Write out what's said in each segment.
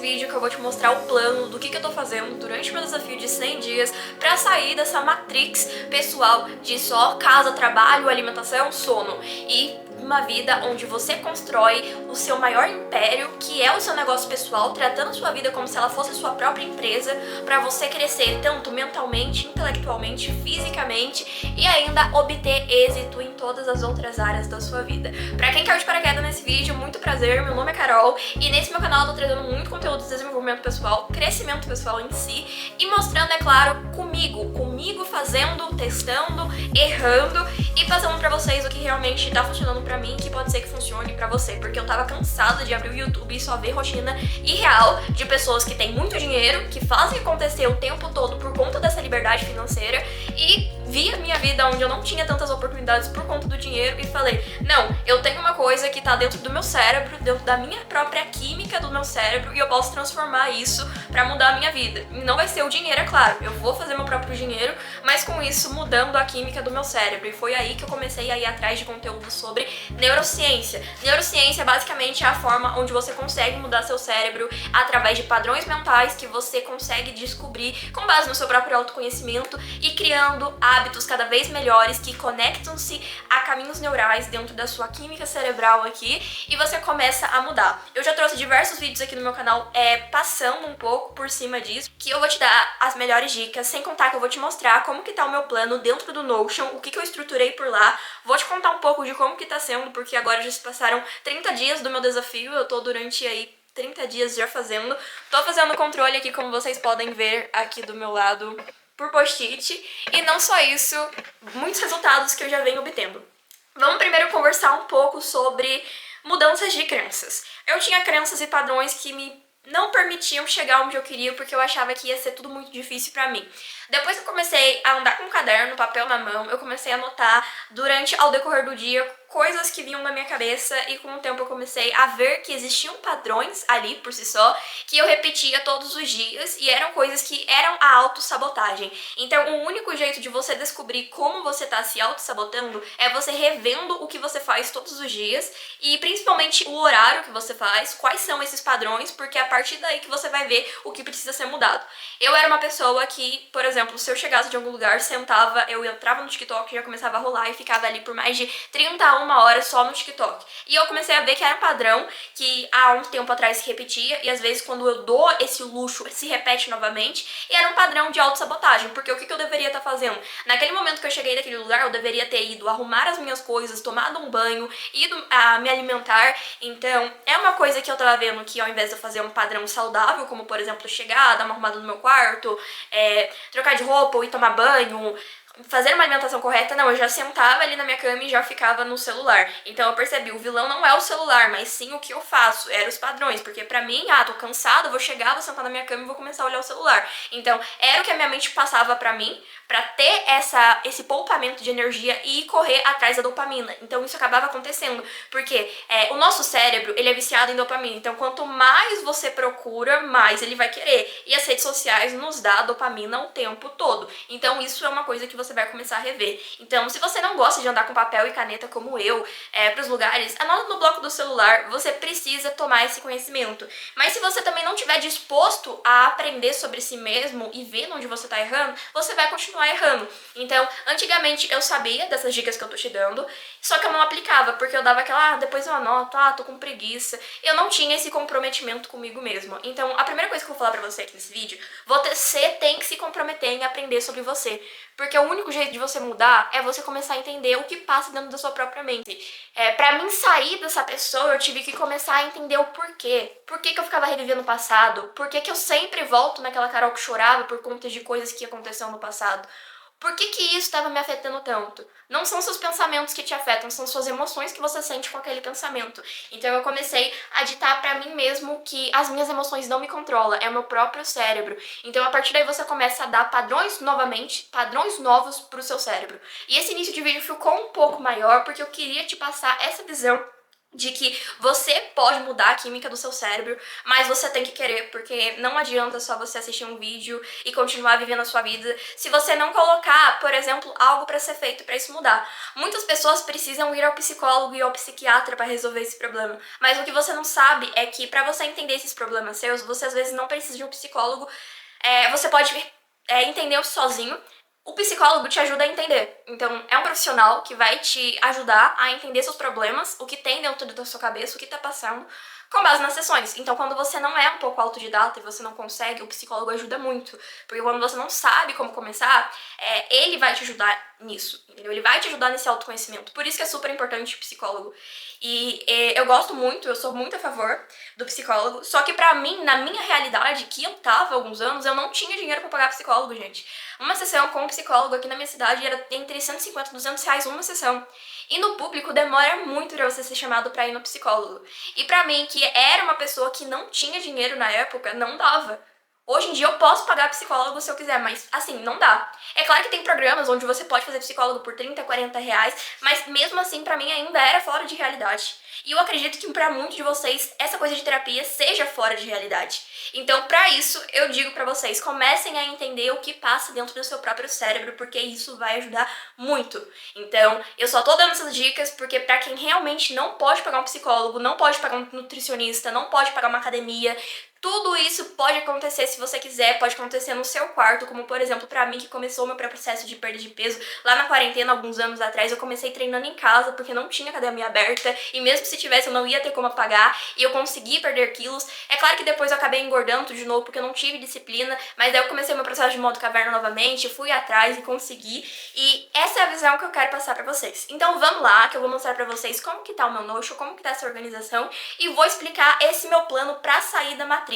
vídeo que eu vou te mostrar o plano do que eu tô fazendo durante o meu desafio de 100 dias pra sair dessa matrix pessoal de só casa, trabalho, alimentação, sono e uma vida onde você constrói o seu maior império, que é o seu negócio pessoal, tratando sua vida como se ela fosse a sua própria empresa, pra você crescer tanto mentalmente, intelectualmente, fisicamente e ainda obter êxito em todas as outras áreas da sua vida. Pra quem caiu de paraquedas nesse vídeo, muito prazer, meu nome é Carol e nesse meu canal eu tô trazendo muito conteúdo de desenvolvimento pessoal, crescimento pessoal em si e mostrando, é claro, comigo fazendo, testando, errando e passando pra vocês o que realmente tá funcionando pra mim, que pode ser que funcione pra você, porque eu tava cansada de abrir o YouTube e só ver rotina irreal de pessoas que têm muito dinheiro, que fazem acontecer o tempo todo por conta dessa liberdade financeira e vi a minha vida onde eu não tinha tantas oportunidades por conta do dinheiro e falei, não, eu tenho uma coisa que tá dentro do meu cérebro, dentro da minha própria química do meu cérebro e eu posso transformar isso pra mudar a minha vida. E não vai ser o dinheiro, é claro, eu vou fazer meu próprio dinheiro, mas com isso mudando a química do meu cérebro. E foi aí que eu comecei a ir atrás de conteúdo sobre neurociência. Neurociência basicamente é a forma onde você consegue mudar seu cérebro através de padrões mentais que você consegue descobrir com base no seu próprio autoconhecimento e criando hábitos cada vez melhores que conectam-se a caminhos neurais dentro da sua química cerebral aqui e você começa a mudar. Eu já trouxe diversos vídeos aqui no meu canal passando um pouco por cima disso, que eu vou te dar as melhores dicas, sem contar que eu vou te mostrar como que tá o meu plano dentro do Notion, o que eu estruturei por lá, vou te contar um pouco de como que tá sendo, porque agora já se passaram 30 dias do meu desafio, eu tô durante aí 30 dias já fazendo, tô fazendo controle aqui como vocês podem ver aqui do meu lado por post-it, e não só isso, muitos resultados que eu já venho obtendo. Vamos primeiro conversar um pouco sobre mudanças de crenças. Eu tinha crenças e padrões que me não permitiam chegar onde eu queria porque eu achava que ia ser tudo muito difícil pra mim. Depois que eu comecei a andar com um caderno, papel na mão, eu comecei a anotar ao decorrer do dia coisas que vinham na minha cabeça e com o tempo eu comecei a ver que existiam padrões ali por si só que eu repetia todos os dias e eram coisas que eram a autossabotagem. Então o único jeito de você descobrir como você tá se autossabotando é você revendo o que você faz todos os dias e principalmente o horário que você faz, quais são esses padrões, porque é a partir daí que você vai ver o que precisa ser mudado. Eu era uma pessoa que, por exemplo, se eu chegasse de algum lugar, sentava, eu entrava no TikTok, já começava a rolar e ficava ali por mais de 30 a 1 hora só no TikTok. E eu comecei a ver que era um padrão que há um tempo atrás se repetia e às vezes quando eu dou esse luxo se repete novamente e era um padrão de autossabotagem, porque o que eu deveria estar fazendo? Naquele momento que eu cheguei naquele lugar, eu deveria ter ido arrumar as minhas coisas, tomado um banho, ido a me alimentar. Então, é uma coisa que eu tava vendo que ao invés de eu fazer um padrão saudável, como por exemplo chegar, dar uma arrumada no meu quarto, trocar de roupa ou ir tomar banho, fazer uma alimentação correta, não, eu já sentava ali na minha cama e já ficava no celular. Então eu percebi, o vilão não é o celular, mas sim o que eu faço, eram os padrões, porque pra mim, tô cansada, vou chegar, vou sentar na minha cama e vou começar a olhar o celular. Então era o que a minha mente passava pra mim, pra ter esse poupamento de energia e correr atrás da dopamina. Então isso acabava acontecendo, porque o nosso cérebro, ele é viciado em dopamina, então quanto mais você procura, mais ele vai querer. E as redes sociais nos dá dopamina o tempo todo. Então isso é uma coisa que você vai começar a rever. Então, se você não gosta de andar com papel e caneta como eu, pros lugares, anota no bloco do celular, você precisa tomar esse conhecimento. Mas se você também não estiver disposto a aprender sobre si mesmo e ver onde você tá errando, você vai continuar errando. Então, antigamente eu sabia dessas dicas que eu tô te dando, só que eu não aplicava, porque eu dava aquela, depois eu anoto, tô com preguiça. Eu não tinha esse comprometimento comigo mesma. Então, a primeira coisa que eu vou falar pra você aqui nesse vídeo, você tem que se comprometer em aprender sobre você. Porque o único jeito de você mudar é você começar a entender o que passa dentro da sua própria mente. Pra mim sair dessa pessoa, eu tive que começar a entender o porquê. Por que eu ficava revivendo o passado? Por que eu sempre volto naquela Carol que chorava por conta de coisas que aconteceram no passado? Por que isso estava me afetando tanto? Não são seus pensamentos que te afetam, são suas emoções que você sente com aquele pensamento. Então eu comecei a ditar pra mim mesmo que as minhas emoções não me controlam, é o meu próprio cérebro. Então a partir daí você começa a dar padrões novos pro seu cérebro. E esse início de vídeo ficou um pouco maior porque eu queria te passar essa visão de que você pode mudar a química do seu cérebro, mas você tem que querer, porque não adianta só você assistir um vídeo e continuar vivendo a sua vida se você não colocar, por exemplo, algo para ser feito para isso mudar. Muitas pessoas precisam ir ao psicólogo e ao psiquiatra para resolver esse problema, mas o que você não sabe é que para você entender esses problemas seus, você às vezes não precisa de um psicólogo, você pode entender sozinho. O psicólogo te ajuda a entender. Então, é um profissional que vai te ajudar a entender seus problemas, o que tem dentro da sua cabeça, o que tá passando, com base nas sessões. Então, quando você não é um pouco autodidata e você não consegue, o psicólogo ajuda muito. Porque quando você não sabe como começar, ele vai te ajudar nisso, entendeu? Ele vai te ajudar nesse autoconhecimento. Por isso que é super importante o psicólogo. E eu gosto muito, eu sou muito a favor do psicólogo. Só que pra mim, na minha realidade, que eu tava há alguns anos, eu não tinha dinheiro pra pagar psicólogo, gente. Uma sessão com um psicólogo aqui na minha cidade era entre 150 e 200 reais uma sessão. E no público demora muito pra você ser chamado pra ir no psicólogo. E pra mim, que era uma pessoa que não tinha dinheiro na época, não dava. Hoje em dia eu posso pagar psicólogo se eu quiser, mas assim, não dá. É claro que tem programas onde você pode fazer psicólogo por 30, 40 reais, mas mesmo assim pra mim ainda era fora de realidade. E eu acredito que pra muitos de vocês essa coisa de terapia seja fora de realidade. Então, pra isso, eu digo pra vocês, comecem a entender o que passa dentro do seu próprio cérebro, porque isso vai ajudar muito. Então, eu só tô dando essas dicas porque pra quem realmente não pode pagar um psicólogo, não pode pagar um nutricionista, não pode pagar uma academia, tudo isso pode acontecer se você quiser, pode acontecer no seu quarto, como por exemplo pra mim que começou o meu processo de perda de peso lá na quarentena, alguns anos atrás, eu comecei treinando em casa porque não tinha academia aberta e mesmo se tivesse eu não ia ter como pagar e eu consegui perder quilos. É claro que depois eu acabei engordando de novo porque eu não tive disciplina, mas daí eu comecei o meu processo de modo caverna novamente, fui atrás e consegui, e essa é a visão que eu quero passar pra vocês. Então vamos lá, que eu vou mostrar pra vocês como que tá o meu Notion, como que tá essa organização e vou explicar esse meu plano pra sair da Matrix.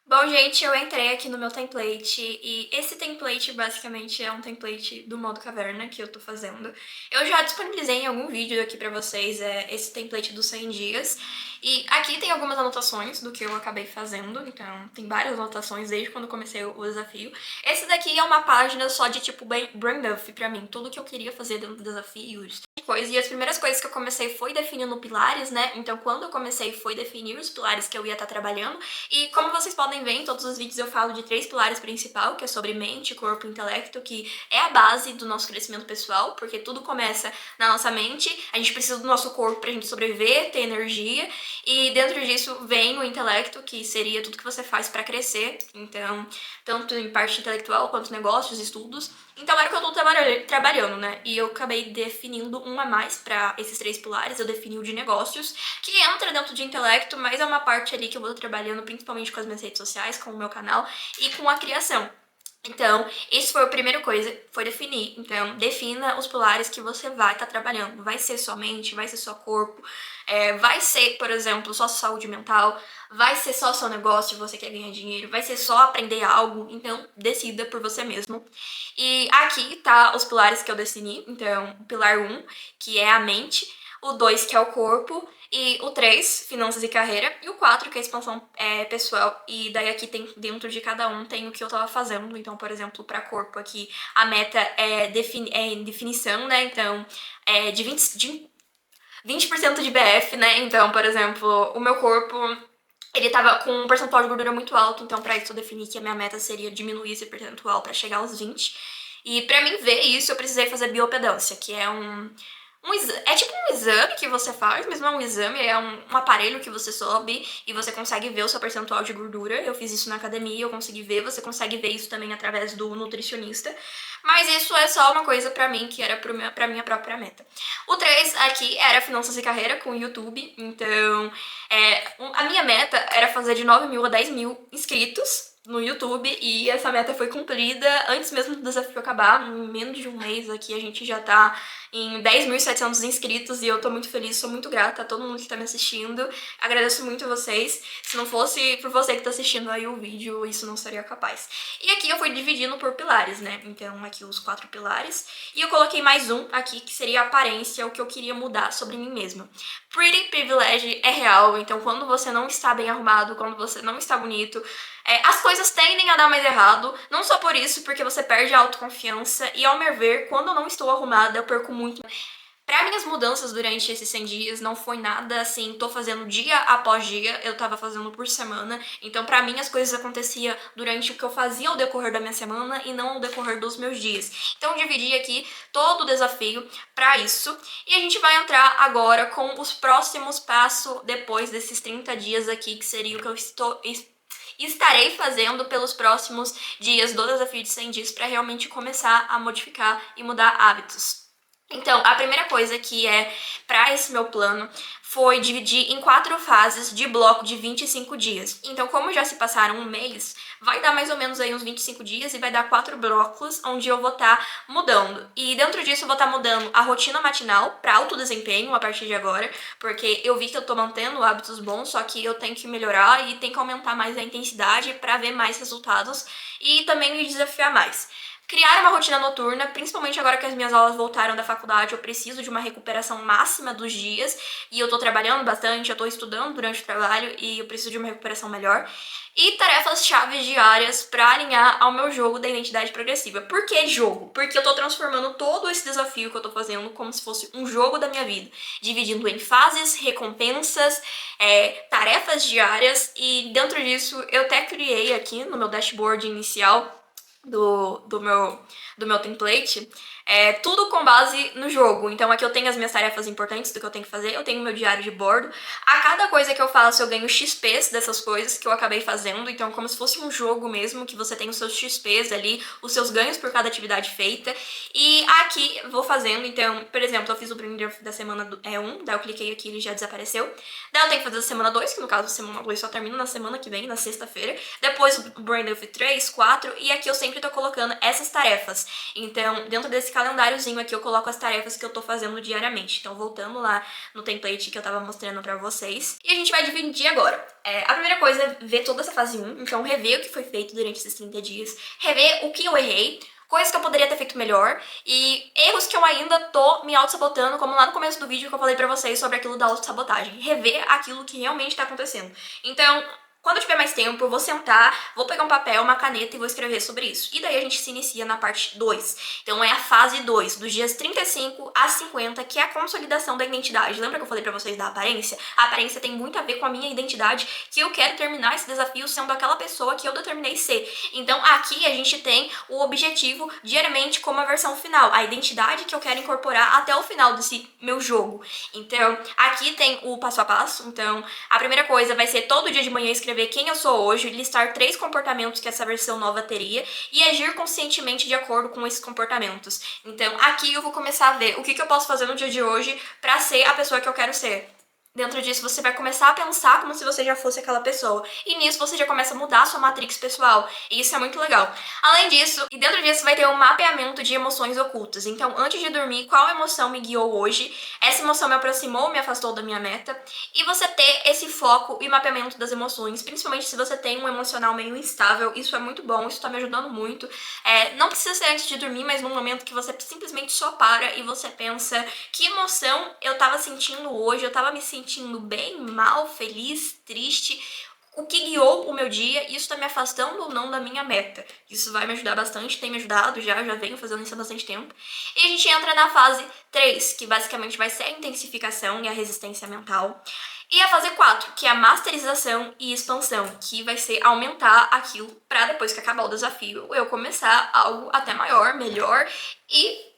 Bom, gente, eu entrei aqui no meu template e esse template basicamente é um template do modo caverna que eu tô fazendo. Eu já disponibilizei em algum vídeo aqui pra vocês esse template dos 100 dias. E aqui tem algumas anotações do que eu acabei fazendo, então tem várias anotações desde quando comecei o desafio. Esse daqui é uma página só de tipo brain dump pra mim, tudo que eu queria fazer dentro do desafio, coisa. E as primeiras coisas que eu comecei foi definindo pilares, né? Então quando eu comecei foi definir os pilares que eu ia estar trabalhando. E como vocês podem ver, em todos os vídeos eu falo de 3 pilares principais, que é sobre mente, corpo e intelecto, que é a base do nosso crescimento pessoal, porque tudo começa na nossa mente, a gente precisa do nosso corpo pra gente sobreviver, ter energia, e dentro disso vem o intelecto, que seria tudo que você faz pra crescer, então, tanto em parte intelectual quanto negócios, estudos. Então era o que eu tô trabalhando, né? E eu acabei definindo um a mais pra esses 3 pilares, eu defini o de negócios, que entra dentro de intelecto, mas é uma parte ali que eu vou trabalhando principalmente com as minhas redes sociais, com o meu canal e com a criação. Então, isso foi a primeira coisa, foi definir. Então, defina os pilares que você vai estar trabalhando. Vai ser sua mente, vai ser seu corpo, vai ser, por exemplo, só saúde mental, vai ser só seu negócio, você quer ganhar dinheiro, vai ser só aprender algo. Então, decida por você mesmo. E aqui tá os pilares que eu defini. Então, o pilar 1, que é a mente, o 2, que é o corpo, e o 3, finanças e carreira, e o 4, que é a expansão pessoal. E daí aqui tem, dentro de cada um, tem o que eu tava fazendo. Então, por exemplo, para corpo aqui, a meta é definição, né? Então, de 20% de BF, né? Então, por exemplo, o meu corpo, ele tava com um percentual de gordura muito alto, então pra isso eu defini que a minha meta seria diminuir esse percentual pra chegar aos 20. E pra mim ver isso, eu precisei fazer biopedância, que é é tipo um exame que você faz, mas não é um exame, é um aparelho que você sobe e você consegue ver o seu percentual de gordura. Eu fiz isso na academia, eu consegui ver, você consegue ver isso também através do nutricionista. Mas isso é só uma coisa pra mim, que era pra minha própria meta. O 3 aqui era finanças e carreira com o YouTube, então a minha meta era fazer de 9 mil a 10 mil inscritos no YouTube, e essa meta foi cumprida antes mesmo do desafio acabar. Em menos de um mês aqui a gente já tá em 10.700 inscritos e eu tô muito feliz, sou muito grata a todo mundo que tá me assistindo, agradeço muito a vocês. Se não fosse por você que tá assistindo aí o vídeo, isso não seria capaz. E aqui eu fui dividindo por pilares, né? Então aqui os 4 pilares, e eu coloquei mais um aqui que seria a aparência, o que eu queria mudar sobre mim mesma. Pretty privilege é real, então quando você não está bem arrumado, quando você não está bonito, as coisas tendem a dar mais errado, não só por isso, porque você perde a autoconfiança, e ao meu ver, quando eu não estou arrumada, eu perco muito. Pra minhas mudanças durante esses 100 dias, não foi nada assim, tô fazendo dia após dia, eu tava fazendo por semana. Então, pra mim, as coisas aconteciam durante o que eu fazia ao decorrer da minha semana e não ao decorrer dos meus dias. Então, eu dividi aqui todo o desafio pra isso. E a gente vai entrar agora com os próximos passos depois desses 30 dias aqui, que seria o que eu estarei fazendo pelos próximos dias do desafio de 100 dias para realmente começar a modificar e mudar hábitos. Então, a primeira coisa que é para esse meu plano foi dividir em 4 fases de bloco de 25 dias. Então, como já se passaram um mês, vai dar mais ou menos aí uns 25 dias e vai dar 4 blocos onde eu vou estar mudando. E dentro disso eu vou estar mudando a rotina matinal para alto desempenho a partir de agora, porque eu vi que eu tô mantendo hábitos bons, só que eu tenho que melhorar e tenho que aumentar mais a intensidade para ver mais resultados e também me desafiar mais. Criar uma rotina noturna, principalmente agora que as minhas aulas voltaram da faculdade, eu preciso de uma recuperação máxima dos dias e eu tô trabalhando bastante, eu tô estudando durante o trabalho e eu preciso de uma recuperação melhor. E tarefas-chave diárias para alinhar ao meu jogo da identidade progressiva. Por que jogo? Porque eu tô transformando todo esse desafio que eu tô fazendo como se fosse um jogo da minha vida, dividindo em fases, recompensas, tarefas diárias, e dentro disso eu até criei aqui no meu dashboard inicial do meu template, tudo com base no jogo. Então aqui eu tenho as minhas tarefas importantes do que eu tenho que fazer, eu tenho meu diário de bordo. A cada coisa que eu faço eu ganho XPs dessas coisas que eu acabei fazendo, então como se fosse um jogo mesmo, que você tem os seus XPs ali, os seus ganhos por cada atividade feita. E aqui vou fazendo, então, por exemplo, eu fiz o Brain da semana 1, daí eu cliquei aqui e ele já desapareceu. Daí eu tenho que fazer a semana 2, que no caso a semana 2 só termina na semana que vem, na sexta-feira. Depois o Brain 3, 4, e aqui eu sempre tô colocando essas tarefas. Então, dentro desse calendáriozinho aqui eu coloco as tarefas que eu tô fazendo diariamente. Então, voltando lá no template que eu tava mostrando pra vocês. E a gente vai dividir agora. A primeira coisa é ver toda essa fase 1, então rever o que foi feito durante esses 30 dias, rever o que eu errei, coisas que eu poderia ter feito melhor e erros que eu ainda tô me auto-sabotando, como lá no começo do vídeo que eu falei pra vocês sobre aquilo da auto-sabotagem. Rever aquilo que realmente tá acontecendo. Então, quando eu tiver mais tempo, eu vou sentar, vou pegar um papel, uma caneta e vou escrever sobre isso. E daí a gente se inicia na parte 2. Então é a fase 2, dos dias 35 a 50, que é a consolidação da identidade. Lembra que eu falei pra vocês da aparência? A aparência tem muito a ver com a minha identidade, que eu quero terminar esse desafio sendo aquela pessoa que eu determinei ser. Então aqui a gente tem o objetivo diariamente como a versão final, a identidade que eu quero incorporar até o final desse meu jogo. Então aqui tem o passo a passo. Então a primeira coisa vai ser todo dia de manhã escrever quem eu sou hoje, listar 3 comportamentos que essa versão nova teria e agir conscientemente de acordo com esses comportamentos. Então aqui eu vou começar a ver o que eu posso fazer no dia de hoje para ser a pessoa que eu quero ser. Dentro disso, você vai começar a pensar como se você já fosse aquela pessoa. E nisso, você já começa a mudar a sua matrix pessoal. E isso é muito legal. Além disso, e dentro disso, vai ter um mapeamento de emoções ocultas. Então, antes de dormir, qual emoção me guiou hoje? Essa emoção me aproximou ou me afastou da minha meta? E você ter esse foco e mapeamento das emoções, principalmente se você tem um emocional meio instável. Isso é muito bom, isso tá me ajudando muito. Não precisa ser antes de dormir, mas num momento que você simplesmente só para e você pensa que emoção eu tava sentindo hoje, eu tava me sentindo bem, mal, feliz, triste, o que guiou o meu dia, isso tá me afastando ou não da minha meta. Isso vai me ajudar bastante, tem me ajudado já venho fazendo isso há bastante tempo. E a gente entra na fase 3, que basicamente vai ser a intensificação e a resistência mental. E a fase 4, que é a masterização e expansão, que vai ser aumentar aquilo pra depois que acabar o desafio, eu começar algo até maior, melhor e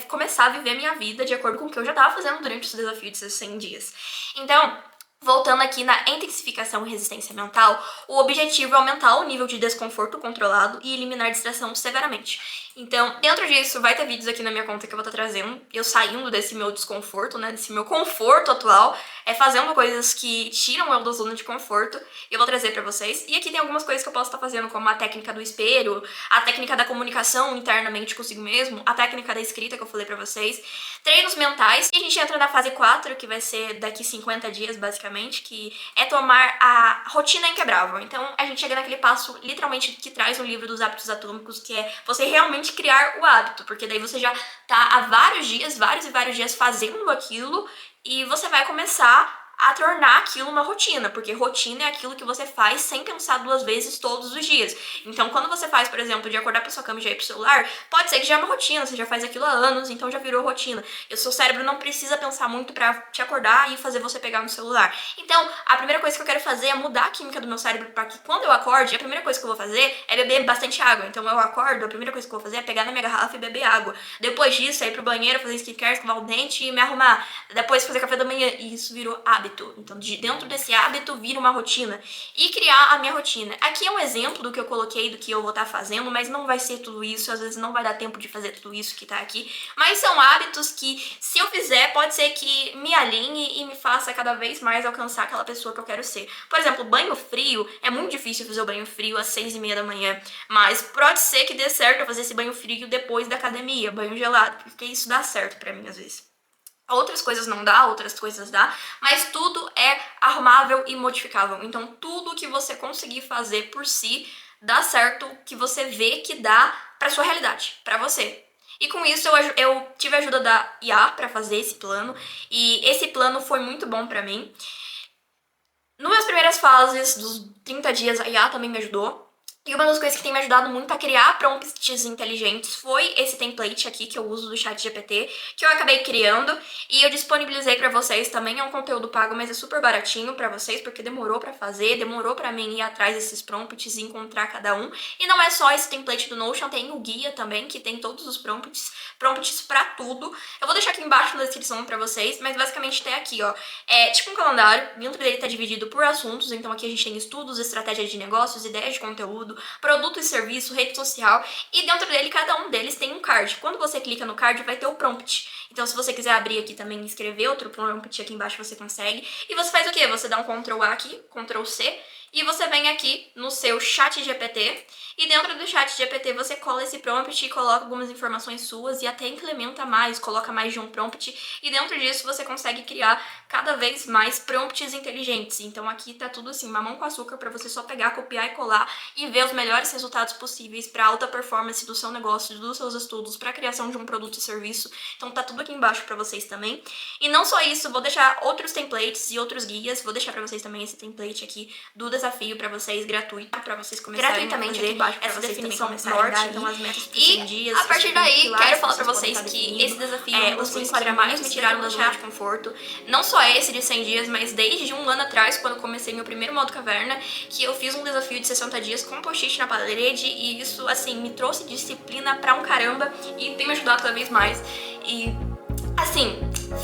começar a viver minha vida de acordo com o que eu já estava fazendo durante os desafios desses 100 dias. Então, voltando aqui na intensificação e resistência mental, o objetivo é aumentar o nível de desconforto controlado e eliminar distração severamente. Então, dentro disso, vai ter vídeos aqui na minha conta que eu vou estar trazendo, eu saindo desse meu desconforto, né, desse meu conforto atual, fazendo coisas que tiram eu da zona de conforto, e eu vou trazer pra vocês. E aqui tem algumas coisas que eu posso estar fazendo, como a técnica do espelho, a técnica da comunicação internamente consigo mesmo, a técnica da escrita que eu falei pra vocês, treinos mentais, e a gente entra na fase 4, que vai ser daqui 50 dias, basicamente, que é tomar a rotina inquebrável. Então, a gente chega naquele passo, literalmente, que traz o livro dos hábitos atômicos, que é você realmente criar o hábito, porque daí você já tá há vários e vários dias fazendo aquilo e você vai começar a tornar aquilo uma rotina, porque rotina é aquilo que você faz sem pensar duas vezes todos os dias. Então, quando você faz, por exemplo, de acordar pra sua cama e já ir pro celular, pode ser que já é uma rotina, você já faz aquilo há anos, então já virou rotina. E o seu cérebro não precisa pensar muito pra te acordar e fazer você pegar no celular. Então, a primeira coisa que eu quero fazer é mudar a química do meu cérebro pra que quando eu acorde, a primeira coisa que eu vou fazer é beber bastante água. Então, eu acordo, a primeira coisa que eu vou fazer é pegar na minha garrafa e beber água. Depois disso, ir pro banheiro, fazer skincare, escovar o dente e me arrumar. Depois fazer café da manhã. E isso virou hábito. Então, dentro desse hábito, vira uma rotina. E criar a minha rotina. Aqui é um exemplo do que eu coloquei, do que eu vou estar fazendo, mas não vai ser tudo isso. Às vezes não vai dar tempo de fazer tudo isso que tá aqui. Mas são hábitos que, se eu fizer, pode ser que me alinhe e me faça cada vez mais alcançar aquela pessoa que eu quero ser. Por exemplo, banho frio. É muito difícil fazer o banho frio às 6:30 da manhã. Mas pode ser que dê certo eu fazer esse banho frio depois da academia. Banho gelado. Porque isso dá certo pra mim, às vezes. Outras coisas não dá, outras coisas dá, mas tudo é arrumável e modificável. Então, tudo que você conseguir fazer por si, dá certo, que você vê que dá pra sua realidade, pra você. E com isso, eu tive a ajuda da IA pra fazer esse plano, e esse plano foi muito bom pra mim. Nas minhas primeiras fases, dos 30 dias, a IA também me ajudou. E uma das coisas que tem me ajudado muito a criar prompts inteligentes foi esse template aqui que eu uso do ChatGPT, que eu acabei criando e eu disponibilizei pra vocês. Também é um conteúdo pago, mas é super baratinho pra vocês, porque demorou pra fazer, demorou pra mim ir atrás desses prompts e encontrar cada um. E não é só esse template do Notion, tem o guia também, que tem todos os prompts pra tudo. Eu vou deixar aqui embaixo na descrição pra vocês, mas basicamente tem aqui, ó, é tipo um calendário, dentro dele tá dividido por assuntos, então aqui a gente tem estudos, estratégias de negócios, ideias de conteúdo, produto e serviço, rede social, e dentro dele, cada um deles tem um card. Quando você clica no card, vai ter o prompt. Então, se você quiser abrir aqui também e escrever outro prompt aqui embaixo, você consegue. E você faz o quê? Você dá um Ctrl A aqui, Ctrl C, e você vem aqui no seu ChatGPT, e dentro do ChatGPT você cola esse prompt e coloca algumas informações suas e até implementa mais, coloca mais de um prompt, e dentro disso você consegue criar cada vez mais prompts inteligentes. Então aqui tá tudo assim, mamão com açúcar, para você só pegar, copiar e colar e ver os melhores resultados possíveis para alta performance do seu negócio, dos seus estudos, para a criação de um produto e serviço. Então tá tudo aqui embaixo para vocês também. E não só isso, vou deixar outros templates e outros guias, vou deixar para vocês também esse template aqui do desafio para vocês, gratuito, para vocês começarem gratuitamente a fazer aqui embaixo, essa definição norte, então as metas para 100 dias. E a partir daí, quero falar para vocês que esse desafio os 5 quadra mais me tiraram da zona de conforto. Não só esse de 100 dias, mas desde um ano atrás, quando eu comecei meu primeiro modo caverna, que eu fiz um desafio de 60 dias com post-it na parede, e isso, assim, me trouxe disciplina pra um caramba e tem me ajudado cada vez mais. E, assim,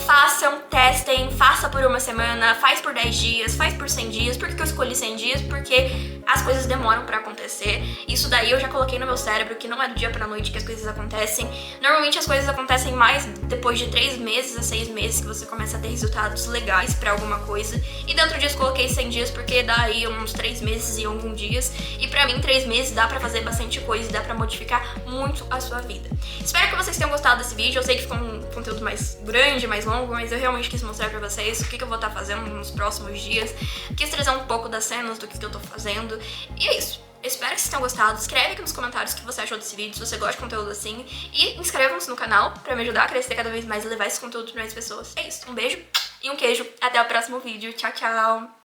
façam, testem, faça por uma semana, faz por 10 dias, faz por 100 dias. Por que eu escolhi 100 dias? Porque as coisas demoram pra acontecer. Isso daí eu já coloquei no meu cérebro, que não é do dia pra noite que as coisas acontecem. Normalmente as coisas acontecem mais depois de 3 meses a 6 meses que você começa a ter resultados legais pra alguma coisa. E dentro disso coloquei 100 dias porque dá aí uns 3 meses e alguns dias. E pra mim 3 meses dá pra fazer bastante coisa e dá pra modificar muito a sua vida. Espero que vocês tenham gostado desse vídeo. Eu sei que ficou um conteúdo mais grande, mais longo, mas eu realmente quis mostrar pra vocês o que eu vou estar fazendo nos próximos dias. Quis trazer um pouco das cenas do que eu tô fazendo. E é isso. Eu espero que vocês tenham gostado. Escreve aqui nos comentários o que você achou desse vídeo, se você gosta de conteúdo assim. E inscrevam-se no canal pra me ajudar a crescer cada vez mais e levar esse conteúdo pra mais pessoas. É isso. Um beijo e um queijo. Até o próximo vídeo. Tchau, tchau!